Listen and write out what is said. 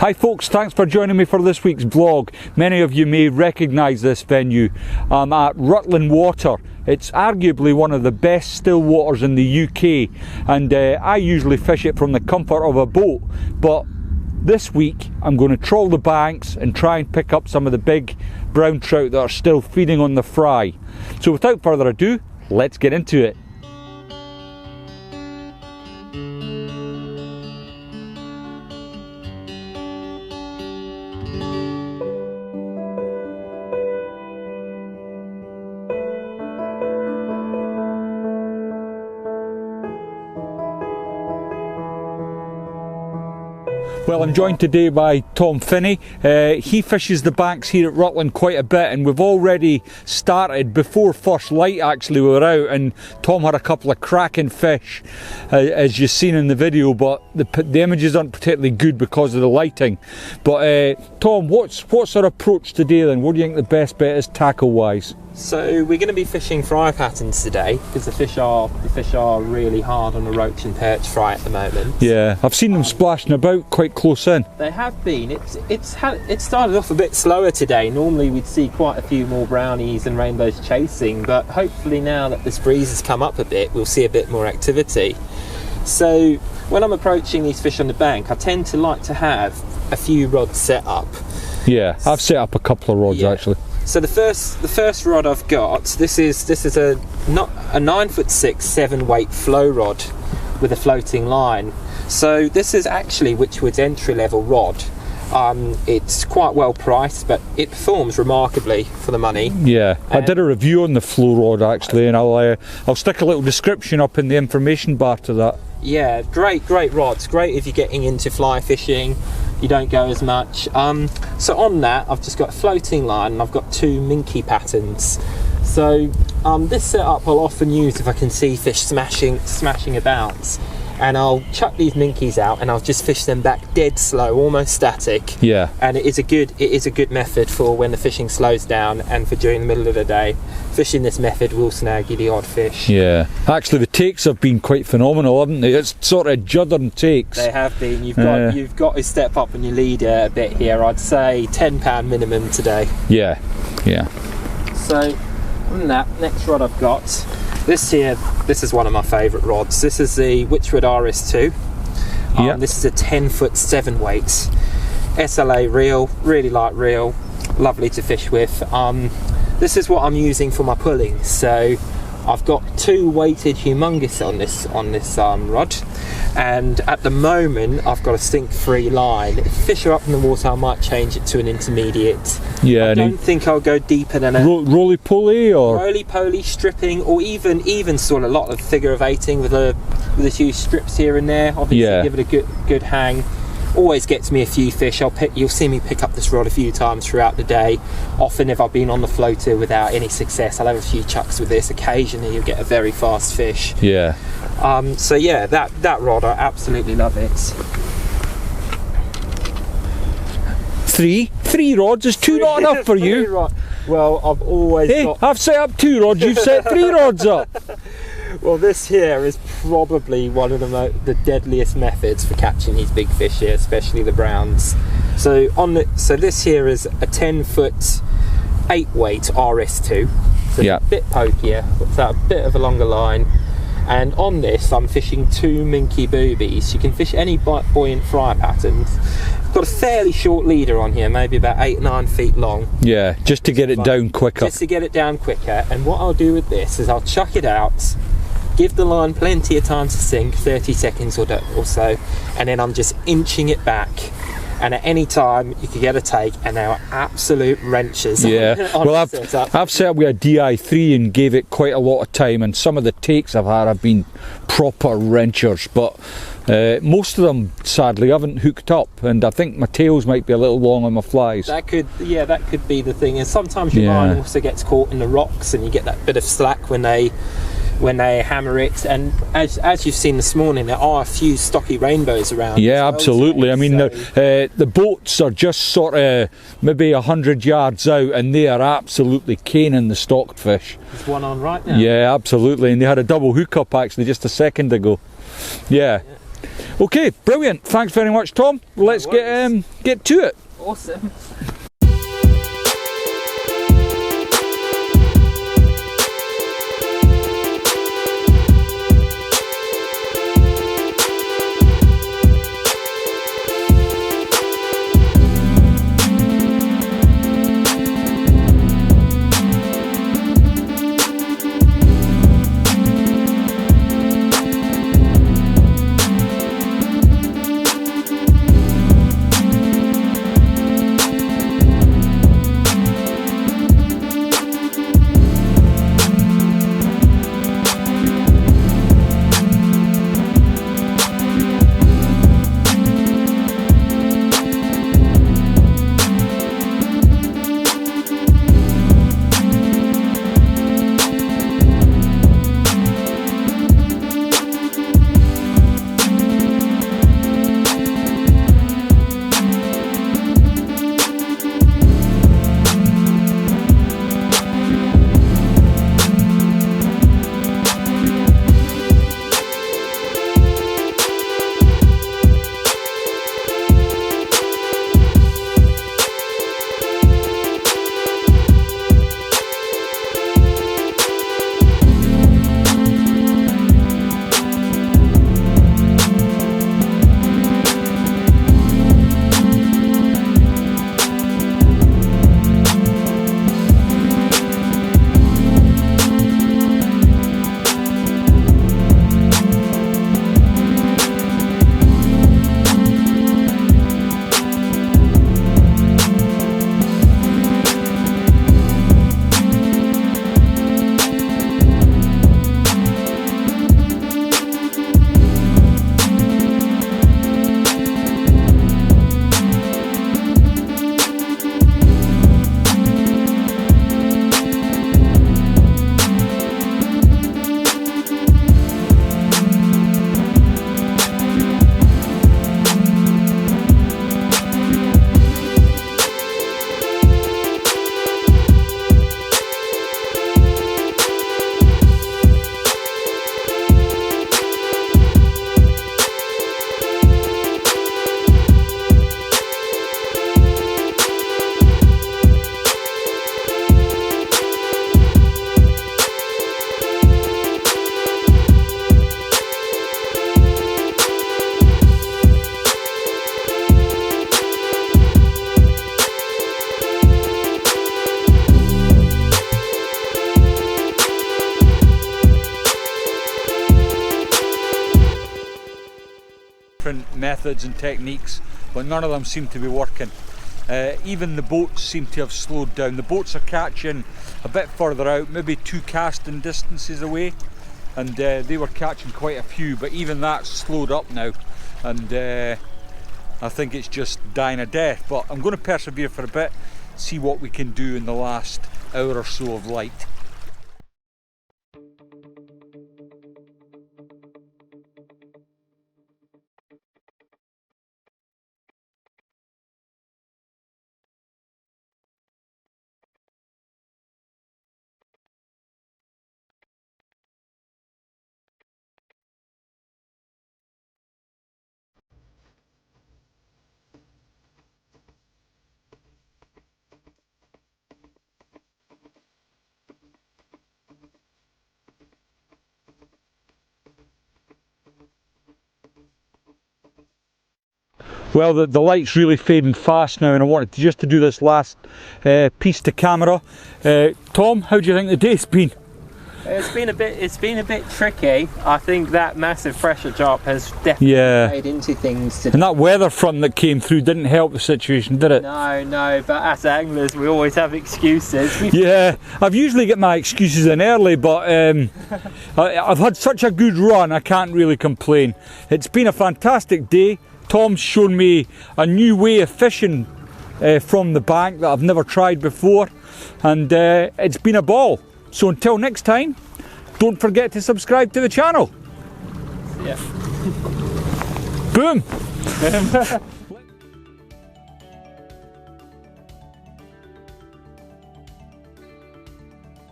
Hi folks, thanks for joining me for this week's vlog. Many of you may recognise this venue. I'm at Rutland Water. It's arguably one of the best still waters in the UK, and I usually fish it from the comfort of a boat, but this week I'm going to trawl the banks and try and pick up some of the big brown trout that are still feeding on the fry. So without further ado, let's get into it. Well, I'm joined today by Tom Finney. He fishes the banks here at Rutland quite a bit, and we've already started before first light. Actually, we were out and Tom had a couple of cracking fish, as you've seen in the video, but the images aren't particularly good because of the lighting. But Tom, what's our approach today then? What do you think the best bet is tackle wise? So we're going to be fishing fry patterns today because the fish are really hard on the roach and perch fry at the moment. Yeah, I've seen them splashing about quite close in. They have been. It started off a bit slower today. Normally we'd see quite a few more brownies and rainbows chasing, but hopefully now that this breeze has come up a bit, we'll see a bit more activity. So when I'm approaching these fish on the bank, I tend to like to have a few rods set up. Yeah, I've set up a couple of rods actually. So the first rod I've got, this is a 9'6" 7-weight flow rod with a floating line. So this is actually Witchwood's entry-level rod. It's quite well priced, but it performs remarkably for the money. Yeah, I did a review on the flow rod actually, and I'll stick a little description up in the information bar to that. Yeah, great rods. Great if you're getting into fly fishing. You don't go as much. So on that, I've just got a floating line and I've got two minky patterns. So this setup I'll often use if I can see fish smashing about. And I'll chuck these minkies out and I'll just fish them back dead slow, almost static. Yeah. And it is a good method for when the fishing slows down and for during the middle of the day. Fishing this method will snag you the odd fish. Yeah. Actually the takes have been quite phenomenal, haven't they? It's sort of juddering takes. They have been. You've got to step up on your leader a bit here. I'd say £10 minimum today. Yeah. Yeah. So on that, next rod I've got, this is one of my favourite rods. This is the Witchwood RS2. Yeah. This is a 10-foot 7-weight SLA reel, really light reel, lovely to fish with. This is what I'm using for my pulling. So I've got two weighted humongous on this rod, and at the moment I've got a stink-free line. If fish are up in the water, I might change it to an intermediate. Yeah, I don't think I'll go deeper than a roly-poly or roly-poly stripping, or even sort of a lot of figure of 8ing with a few strips here and there. Obviously, give it a good hang. Always gets me a few fish. You'll see me pick up this rod a few times throughout the day. Often if I've been on the floater without any success, I'll have a few chucks with this. Occasionally you'll get a very fast fish. Yeah. So yeah, that rod, I absolutely love it. Three rods? Is two not enough for you? Well, I've always I've set up 2 rods, you've set 3 rods up. Well, this here is probably one of the deadliest methods for catching these big fish here, especially the browns. So this here is a 10-foot 8-weight RS2. So a bit pokier, it's a bit of a longer line. And on this, I'm fishing 2 minky boobies. You can fish any buoyant fry patterns. I've got a fairly short leader on here, maybe about 8-9 feet long. Yeah, just to get it down quicker. Just to get it down quicker. And what I'll do with this is I'll chuck it out, give the line plenty of time to sink, 30 seconds or so, and then I'm just inching it back. And at any time you can get a take, and they are absolute wrenches. Yeah, well I've set up with a DI3 and gave it quite a lot of time, and some of the takes I've had have been proper wrenchers, but most of them sadly haven't hooked up, and I think my tails might be a little long on my flies. That could be the thing, and sometimes your line also gets caught in the rocks and you get that bit of slack when they hammer it. And as you've seen this morning, there are a few stocky rainbows around. Yeah, absolutely. I mean, the boats are just sort of maybe 100 yards out, and they are absolutely caning the stocked fish. There's one on right now. Yeah, absolutely, and they had a double hookup actually just a second ago. Yeah. Okay, brilliant. Thanks very much, Tom. Let's get to it. Awesome. Different methods and techniques, but none of them seem to be working. Even the boats seem to have slowed down. The boats are catching a bit further out, maybe 2 casting distances away, and they were catching quite a few, but even that's slowed up now, and I think it's just dying a death. But I'm going to persevere for a bit, see what we can do in the last hour or so of light. Well, the light's really fading fast now, and I wanted just to do this last piece to camera. Tom, how do you think the day's been? It's been a bit tricky. I think that massive pressure drop has definitely played into things today. And that weather front that came through didn't help the situation, did it? No, but as anglers we always have excuses. Yeah, I've usually got my excuses in early, but I've had such a good run, I can't really complain. It's been a fantastic day. Tom's shown me a new way of fishing from the bank that I've never tried before, and it's been a ball. So until next time, don't forget to subscribe to the channel. Yeah. Boom!